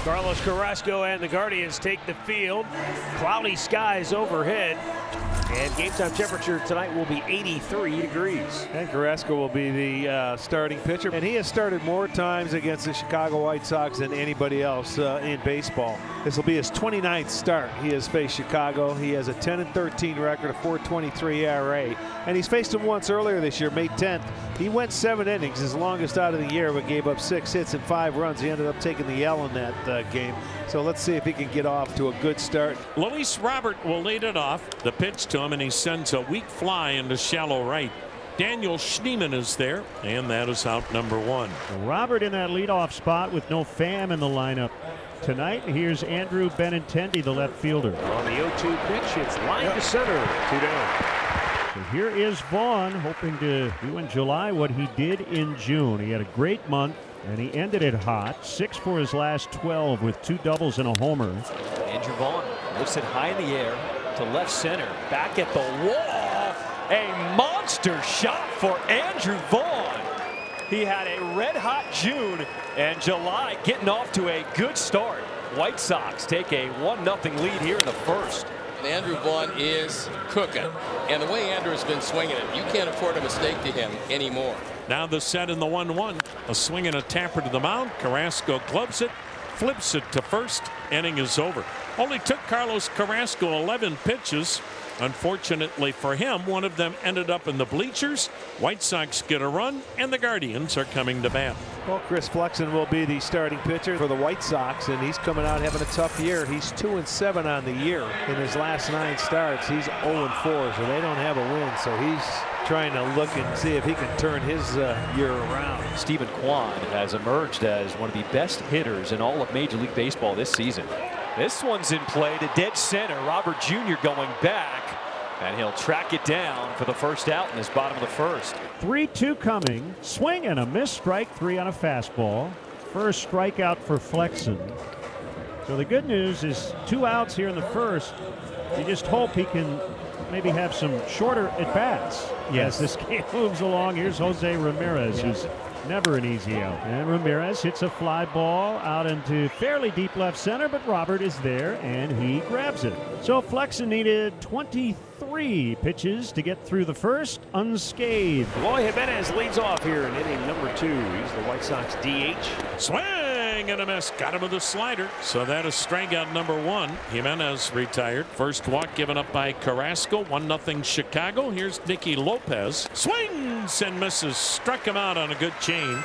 Carlos Carrasco and the Guardians take the field. Cloudy skies overhead. And game time temperature tonight will be 83 degrees. And Carrasco will be the starting pitcher. And he has started more times against the Chicago White Sox than anybody else in baseball. This will be his 29th start. He has faced Chicago. He has a 10-13 record, a 4.23 ERA. And he's faced him once earlier this year, May 10th. He went 7 innings, his longest out of the year, but gave up 6 hits and 5 runs. He ended up taking the L in that game. So let's see if he can get off to a good start. Luis Robert will lead it off. The pitch to him, and he sends a weak fly into shallow right. Daniel Schneemann is there, and that is out number 1. Robert in that leadoff spot with no Pham in the lineup tonight. Here's Andrew Benintendi, the left fielder. On the 0-2 pitch, it's line to center, 2 down. So here is Vaughn hoping to do in July what he did in June. He had a great month and he ended it hot. 6 for his last 12 with 2 doubles and a homer. Andrew Vaughn lifts it high in the air to left center. Back at the wall. A monster shot for Andrew Vaughn. He had a red hot June and July getting off to a good start. White Sox take a 1-0 lead here in the first. And Andrew Vaughn is cooking. And the way Andrew has been swinging it, you can't afford a mistake to him anymore. Now the set in the 1-1. A swing and a tapper to the mound. Carrasco gloves it, flips it to first. Inning is over. Only took Carlos Carrasco 11 pitches. Unfortunately for him, one of them ended up in the bleachers. White Sox get a run, and the Guardians are coming to bat. Well, Chris Flexen will be the starting pitcher for the White Sox, and he's coming out having a tough year. He's 2-7 on the year. In his last 9 starts, he's 0-4, so they don't have a win. So he's trying to look and see if he can turn his year around. Stephen Kwan has emerged as one of the best hitters in all of Major League Baseball this season. This one's in play to dead center. Robert Jr. going back, and he'll track it down for the first out in this bottom of the first. 3-2 coming. Swing and a miss. Strike 3 on a fastball. First strikeout for Flexen. So the good news is 2 outs here in the first. You just hope he can maybe have some shorter at bats. Yes, this game moves along. Here's Jose Ramirez, who's never an easy out. And Ramirez hits a fly ball out into fairly deep left center, but Robert is there and he grabs it. So Flexen needed 23 pitches to get through the first unscathed. Eloy Jimenez leads off here in inning number 2. He's the White Sox DH. Swing and a miss. Got him with a slider. So that is strikeout number 1. Jimenez retired. First walk given up by Carrasco. 1-0 Chicago. Here's Nicky Lopez. Swings and misses. Struck him out on a good change.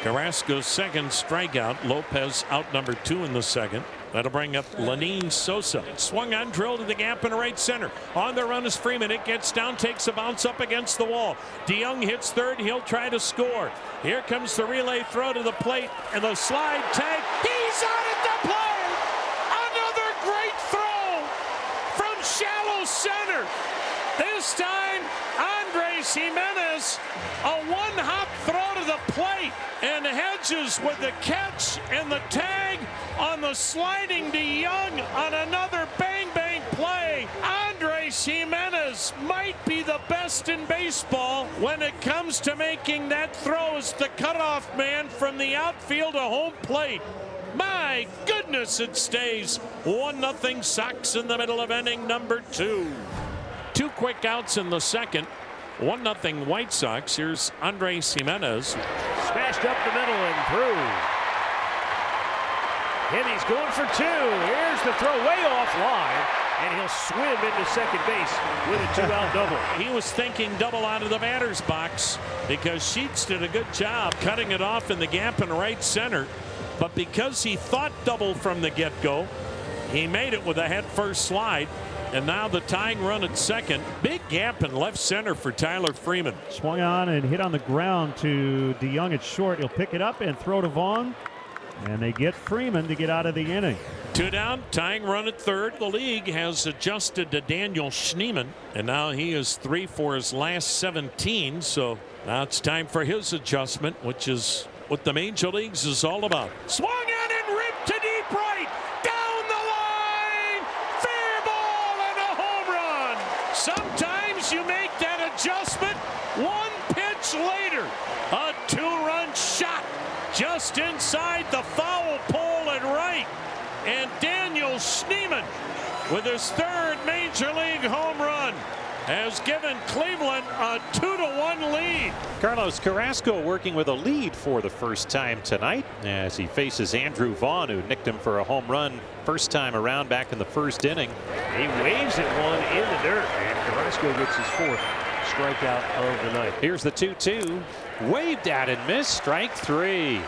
Carrasco's second strikeout. Lopez out number 2 in the second. That'll bring up Lenyn Sosa. Swung on, drill to the gap in right center. On the run is Freeman. It gets down, takes a bounce up against the wall. DeYoung hits third. He'll try to score. Here comes the relay throw to the plate and the slide tag. He's out at the plate. Another great throw from shallow center. This time, Andres Jimenez, a one-hop throw to the plate, and Hedges with the catch and the tag on the sliding DeYoung on another bang-bang play. Andres Jimenez might be the best in baseball when it comes to making that throw as the cutoff man from the outfield to home plate. My goodness, it stays 1-0 Sox in the middle of inning number 2. 2 quick outs in the second. 1-0 White Sox. Here's Andres Jimenez. Smashed up the middle and through. And he's going for 2. Here's the throw way offline, and he'll swim into second base with a 2-out double. He was thinking double out of the batter's box because Sheets did a good job cutting it off in the gap in right center. But because he thought double from the get-go, he made it with a head-first slide. And now the tying run at second. Big gap in left center for Tyler Freeman. Swung on and hit on the ground to DeYoung at short. He'll pick it up and throw to Vaughn. And they get Freeman to get out of the inning. 2 down, tying run at third. The league has adjusted to Daniel Schneemann, and now he is 3 for his last 17. So now it's time for his adjustment, which is what the major leagues is all about. Swung on and ripped to deep right. Down the line. Fair ball and a home run. Sometimes you make that adjustment 1 pitch later. A 2-run shot just inside the foul pole at right. with his third major league home run has given Cleveland a 2-1 lead. Carlos Carrasco working with a lead for the first time tonight as he faces Andrew Vaughn, who nicked him for a home run first time around back in the first inning. He waves at one in the dirt, and Carrasco gets his fourth strikeout of the night. Here's the 2-2. Waved at and missed. Strike three.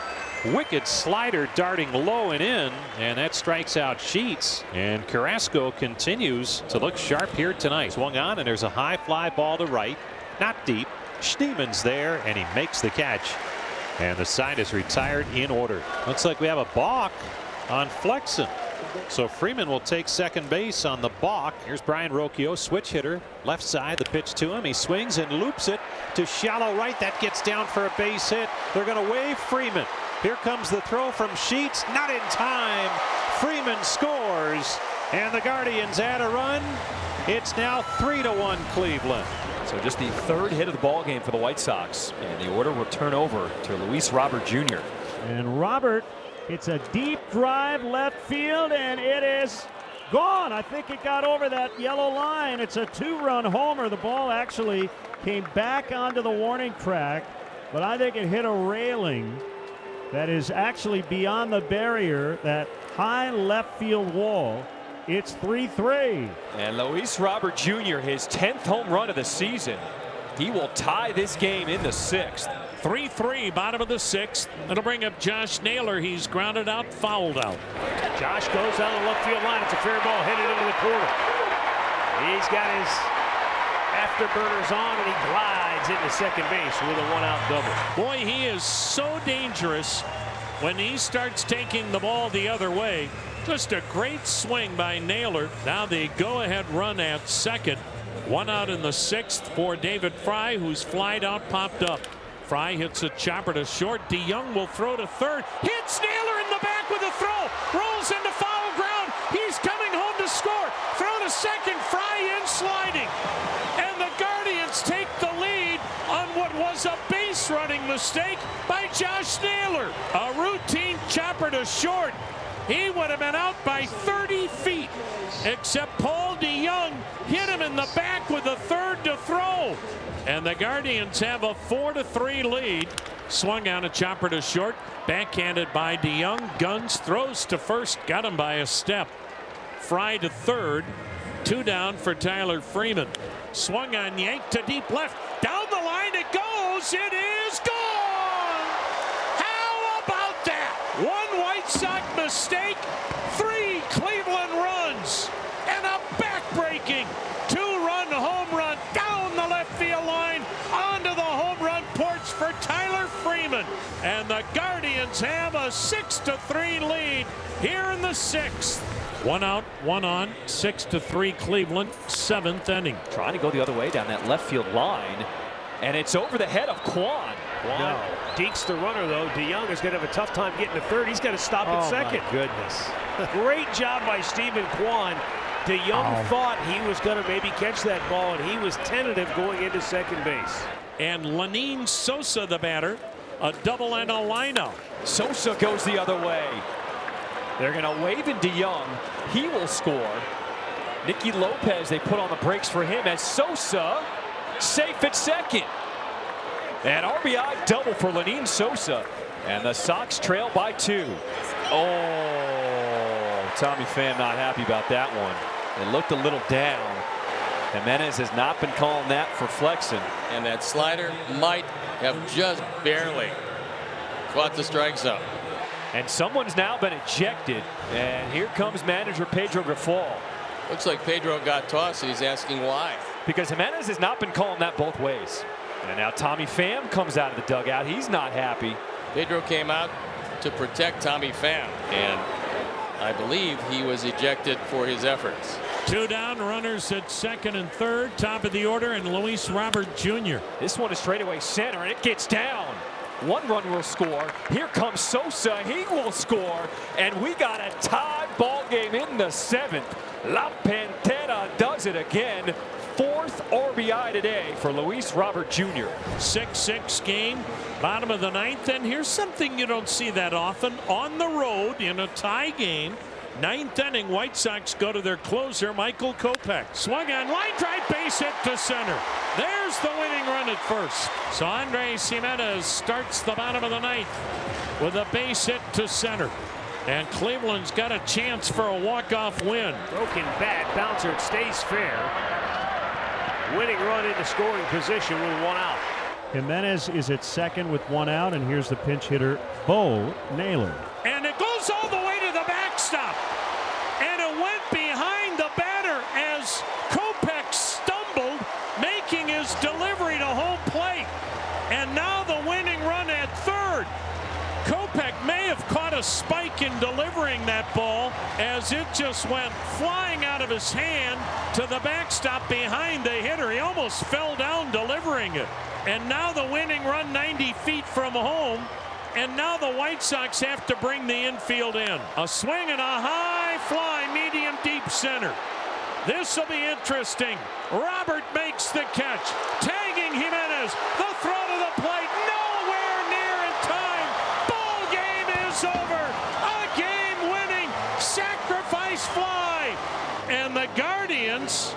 Wicked slider darting low and in, and that strikes out Sheets. And Carrasco continues to look sharp here tonight. Swung on, and there's a high fly ball to right. Not deep. Schneeman's there, and he makes the catch. And the side is retired in order. Looks like we have a balk on Flexen. So Freeman will take second base on the balk. Here's Brian Rocchio, switch hitter, left side. The pitch to him. He swings and loops it to shallow right. That gets down for a base hit. They're going to wave Freeman. Here comes the throw from Sheets. Not in time. Freeman scores, and the Guardians add a run. It's now 3-1 Cleveland. So just the third hit of the ball game for the White Sox, and the order will turn over to Luis Robert Jr. And Robert, it's a deep drive left field, and it is gone. I think it got over that yellow line. It's a 2-run homer. The ball actually came back onto the warning track, but I think it hit a railing that is actually beyond the barrier, that high left field wall. It's 3-3. And Luis Robert Jr., his 10th home run of the season. He will tie this game in the 6th. 3-3, bottom of the 6th. It'll bring up Josh Naylor. He's grounded out, fouled out. Josh goes down the left field line. It's a fair ball, hit it into the corner. He's got his afterburners on, and he glides into second base with a one-out double. Boy, he is so dangerous when he starts taking the ball the other way. Just a great swing by Naylor. Now the go-ahead run at second. One out in the 6th for David Fry, who's flied out, popped up. Fry hits a chopper to short. DeYoung will throw to third. Hits Naylor in the back with a throw. Rolls into foul ground. He's coming home to score. Throw to second. Fry in sliding. And the Guardians take the lead on what was a base running mistake by Josh Naylor. A routine chopper to short. He would have been out by 30 feet, except Paul DeYoung hit him in the back with a third to throw. And the Guardians have a 4-3 lead. Swung on a chopper to short, backhanded by DeYoung. Guns, throws to first, got him by a step. Fry to third, 2 down for Tyler Freeman. Swung on, yanked to deep left. Down the line it goes. It is gone. How about that? One White Sox mistake, 3 Cleveland runs, and a back-breaking 2-run home run down the left field line onto the home run porch for Tyler Freeman. And the Guardians have a 6-3 lead here in the 6th. 1 out, 1 on, 6-3 Cleveland, 7th inning. Trying to go the other way down that left field line, and it's over the head of Kwan. No. Deeks the runner, though. DeYoung is going to have a tough time getting to third. He's got to stop at second. My goodness. Great job by Stephen Kwan. DeYoung thought he was going to maybe catch that ball, and he was tentative going into second base. And Lenine Sosa, the batter, a double and a lineout. Sosa goes the other way. They're going to wave in DeYoung. He will score. Nicky Lopez, they put on the brakes for him as Sosa safe at second. An RBI double for Lenine Sosa. And the Sox trail by 2. Oh, Tommy Pham not happy about that one. It looked a little down. Jimenez has not been calling that for Flexen. And that slider might have just barely caught the strike zone. And someone's now been ejected. And here comes manager Pedro Grifol. Looks like Pedro got tossed, and he's asking why. Because Jimenez has not been calling that both ways. And now Tommy Pham comes out of the dugout. He's not happy. Pedro came out to protect Tommy Pham, and I believe he was ejected for his efforts. 2 down, runners at second and third, top of the order, and Luis Robert Jr. This one is straightaway center, and it gets down. 1 run will score. Here comes Sosa. He will score. And we got a tied ball game in the 7th. La Pantera does it again. 4th RBI today for Luis Robert Jr. 6-6 game, bottom of the 9th. And here's something you don't see that often. On the road in a tie game, Ninth inning, White Sox go to their closer, Michael Kopech. Swung on, line drive, base hit to center. There's the winning run at first. So Andres Jimenez starts the bottom of the ninth with a base hit to center. And Cleveland's got a chance for a walk-off win. Broken bat, bouncer, it stays fair. Winning run into scoring position with 1 out. Jimenez is at second with 1 out, and here's the pinch hitter, Bo Naylor. And it goes all the way to the backstop. And it went behind the batter as Kopech stumbled, making his delivery to home plate. And now the winning run at third. Kopech may have caught a spike in delivering that ball as it just went flying out of his hand to the backstop behind the hitter. He almost fell down delivering it. And now the winning run 90 feet from home. And now the White Sox have to bring the infield in. A swing and a high fly, medium deep center. This will be interesting. Robert makes the catch. Tagging Jimenez. The throw to the plate. Nowhere near in time. Ball game is over. A game-winning sacrifice fly. And the Guardians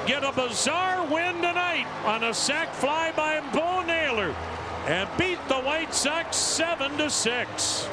get a bizarre win tonight on a sac fly by Bo Naylor and beat the White Sox 7-6.